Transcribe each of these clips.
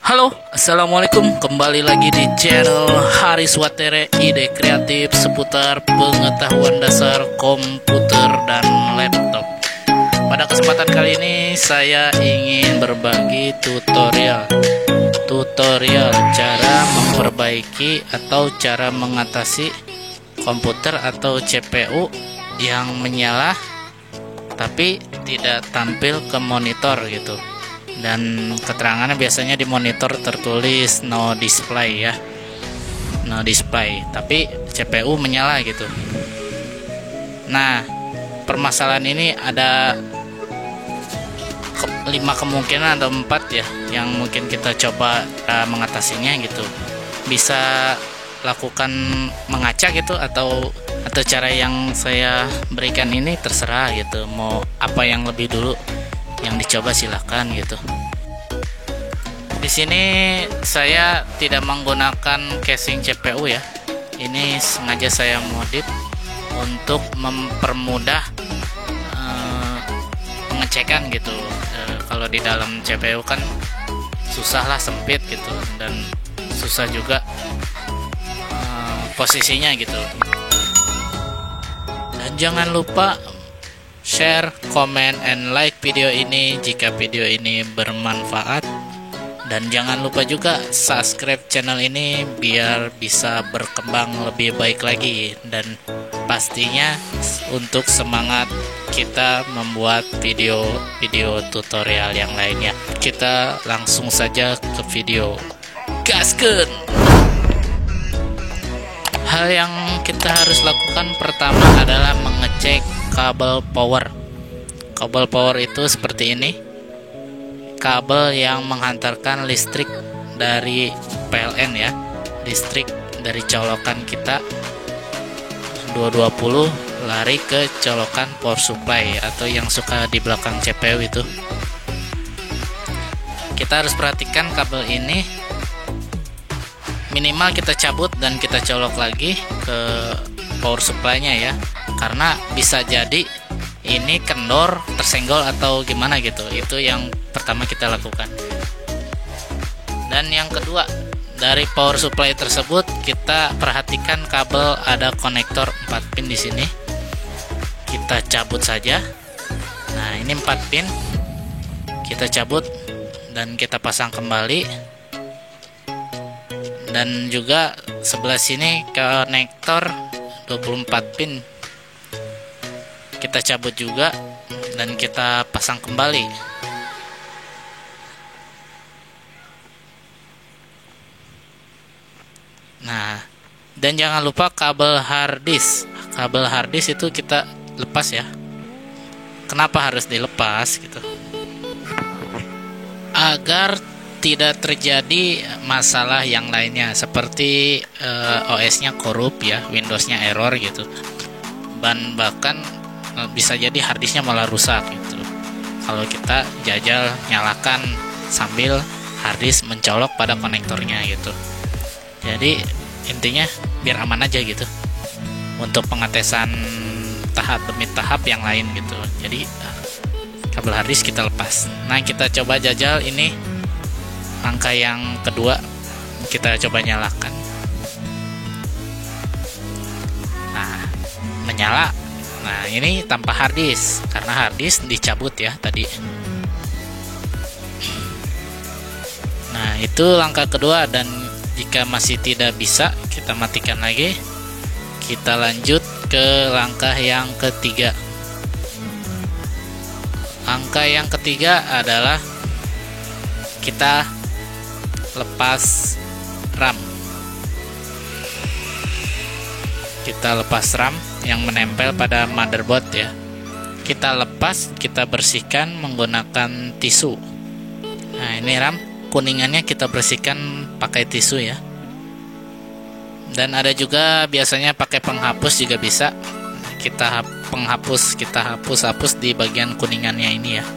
Halo, assalamualaikum. Kembali lagi di channel Haris Watere, ide kreatif seputar pengetahuan dasar komputer dan laptop. Pada kesempatan kali ini saya ingin berbagi tutorial cara memperbaiki atau cara mengatasi komputer atau CPU yang menyala tapi tidak tampil ke monitor gitu. Dan keterangannya biasanya di monitor tertulis no display ya, no display, tapi CPU menyala gitu. Nah, permasalahan ini ada 5 kemungkinan atau 4 ya yang mungkin kita coba mengatasinya gitu. Bisa lakukan mengacak gitu atau cara yang saya berikan ini terserah gitu, mau apa yang lebih dulu yang dicoba silahkan gitu. Di sini saya tidak menggunakan casing CPU ya. Ini sengaja saya modif untuk mempermudah pengecekan gitu. Kalau di dalam CPU kan susah lah, sempit gitu, dan susah juga posisinya gitu. Dan jangan lupa share, comment, and like video ini jika video ini bermanfaat. Dan jangan lupa juga subscribe channel ini biar bisa berkembang lebih baik lagi. Dan pastinya untuk semangat kita membuat video tutorial yang lainnya. Kita langsung saja ke video. Gaskeun! Hal yang kita harus lakukan pertama adalah mengecek kabel power. Kabel power itu seperti ini. Kabel yang menghantarkan listrik dari PLN ya. Listrik dari colokan kita 220 lari ke colokan power supply atau yang suka di belakang CPU itu. Kita harus perhatikan kabel ini minimal kita cabut dan kita colok lagi ke power supply-nya ya. Karena bisa jadi ini kendor, tersenggol atau gimana gitu. Itu yang pertama kita lakukan. Dan yang kedua, dari power supply tersebut kita perhatikan kabel ada konektor 4 pin di sini. Kita cabut saja. Nah, ini 4 pin. Kita cabut dan kita pasang kembali. Dan juga sebelah sini konektor 24 pin kita cabut juga dan kita pasang kembali. Nah, dan jangan lupa kabel hard disk. Kabel hard disk itu kita lepas ya. Kenapa harus dilepas gitu? Agar tidak terjadi masalah yang lainnya seperti OS-nya korup ya, Windows-nya error gitu. Dan bahkan bisa jadi harddisknya malah rusak gitu kalau kita jajal nyalakan sambil harddisk mencolok pada konektornya gitu. Jadi intinya biar aman aja gitu untuk pengetesan tahap demi tahap yang lain gitu. Jadi kabel harddisk kita lepas. Nah, kita coba jajal ini angka yang kedua, kita coba nyalakan. Nah, menyala. Nah, ini tanpa harddisk karena harddisk dicabut ya tadi. Nah, itu langkah kedua. Dan jika masih tidak bisa, kita matikan lagi. Kita lanjut ke langkah yang ketiga. Angka yang ketiga adalah kita lepas RAM. Kita lepas RAM yang menempel pada motherboard ya. Kita lepas, kita bersihkan menggunakan tisu. Nah, ini RAM kuningannya kita bersihkan pakai tisu ya. Dan ada juga biasanya pakai penghapus juga bisa. Kita hapus di bagian kuningannya ini ya.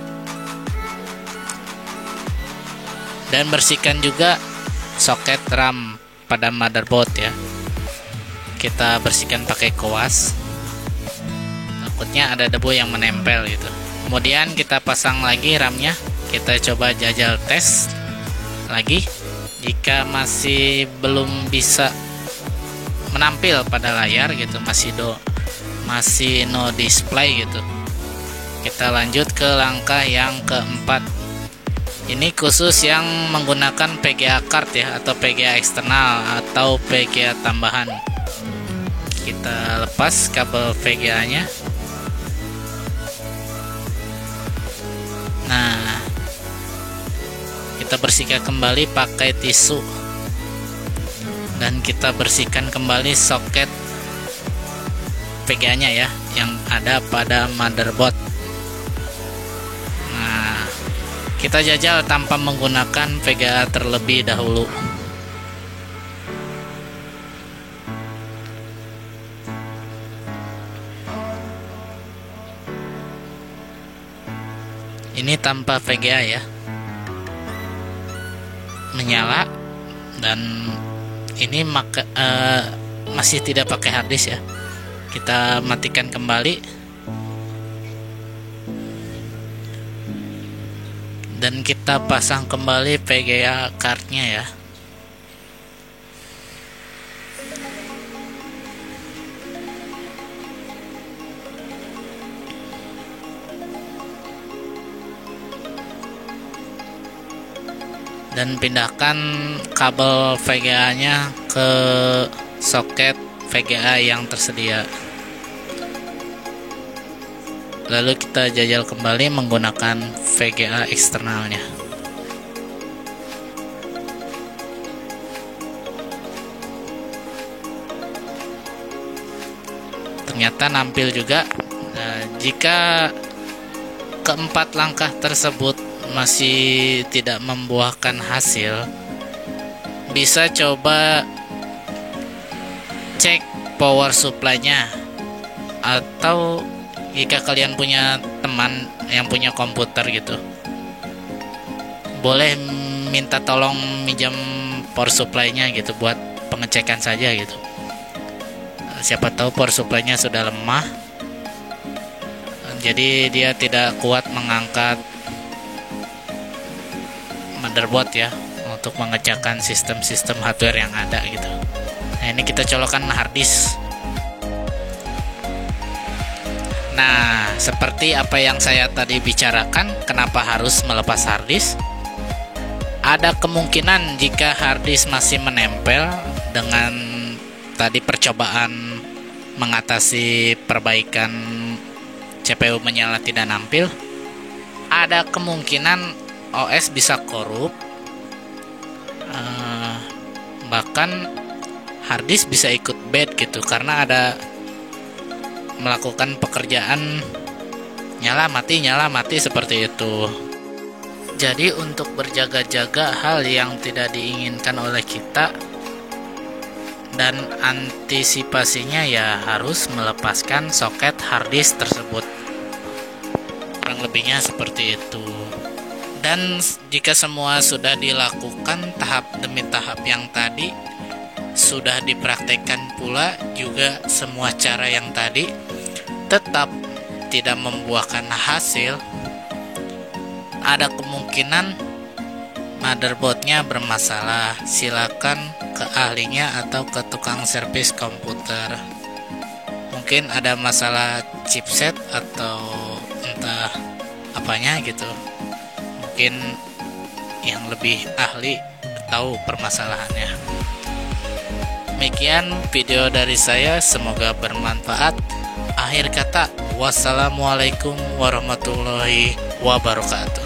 Dan bersihkan juga soket RAM pada motherboard ya. Kita bersihkan pakai kuas. Takutnya ada debu yang menempel gitu. Kemudian kita pasang lagi RAM-nya. Kita coba jajal tes. lagi. Jika masih belum bisa menampil pada layar gitu, masih no display gitu, kita lanjut ke langkah yang keempat. Ini khusus yang menggunakan PGA card ya, atau PGA eksternal atau PGA tambahan. Kita lepas kabel VGA nya. Nah, kita bersihkan kembali pakai tisu, dan kita bersihkan kembali soket VGA nya ya, yang ada pada motherboard. Nah, kita jajal tanpa menggunakan VGA terlebih dahulu. Ini tanpa VGA ya, menyala, dan ini masih tidak pakai harddisk ya. Kita matikan kembali, dan kita pasang kembali VGA cardnya ya. Dan pindahkan kabel VGA nya ke soket VGA yang tersedia. Lalu kita jajal kembali menggunakan VGA eksternalnya. Ternyata nampil juga. Nah, jika keempat langkah tersebut masih tidak membuahkan hasil, bisa coba cek power supply-nya, atau jika kalian punya teman yang punya komputer gitu, boleh minta tolong minjam power supply-nya gitu buat pengecekan saja gitu. Siapa tahu power supply-nya sudah lemah, jadi dia tidak kuat mengangkat motherboard ya, untuk mengecekkan sistem-sistem hardware yang ada gitu. Nah, ini kita colokkan harddisk. Nah, seperti apa yang saya tadi bicarakan, kenapa harus melepas harddisk? Ada kemungkinan jika harddisk masih menempel dengan tadi percobaan mengatasi perbaikan CPU menyala tidak nampil, ada kemungkinan OS bisa korup, bahkan harddisk bisa ikut bad gitu, karena ada melakukan pekerjaan nyala mati seperti itu. Jadi untuk berjaga-jaga hal yang tidak diinginkan oleh kita dan antisipasinya ya harus melepaskan soket harddisk tersebut. Kurang lebihnya seperti itu. Dan jika semua sudah dilakukan tahap demi tahap yang tadi, sudah dipraktekkan pula juga semua cara yang tadi, tetap tidak membuahkan hasil, ada kemungkinan motherboardnya bermasalah. Silakan ke ahlinya atau ke tukang servis komputer. Mungkin ada masalah chipset atau entah apanya gitu. Mungkin yang lebih ahli tahu permasalahannya. Demikian video dari saya, semoga bermanfaat. Akhir kata, wassalamualaikum warahmatullahi wabarakatuh.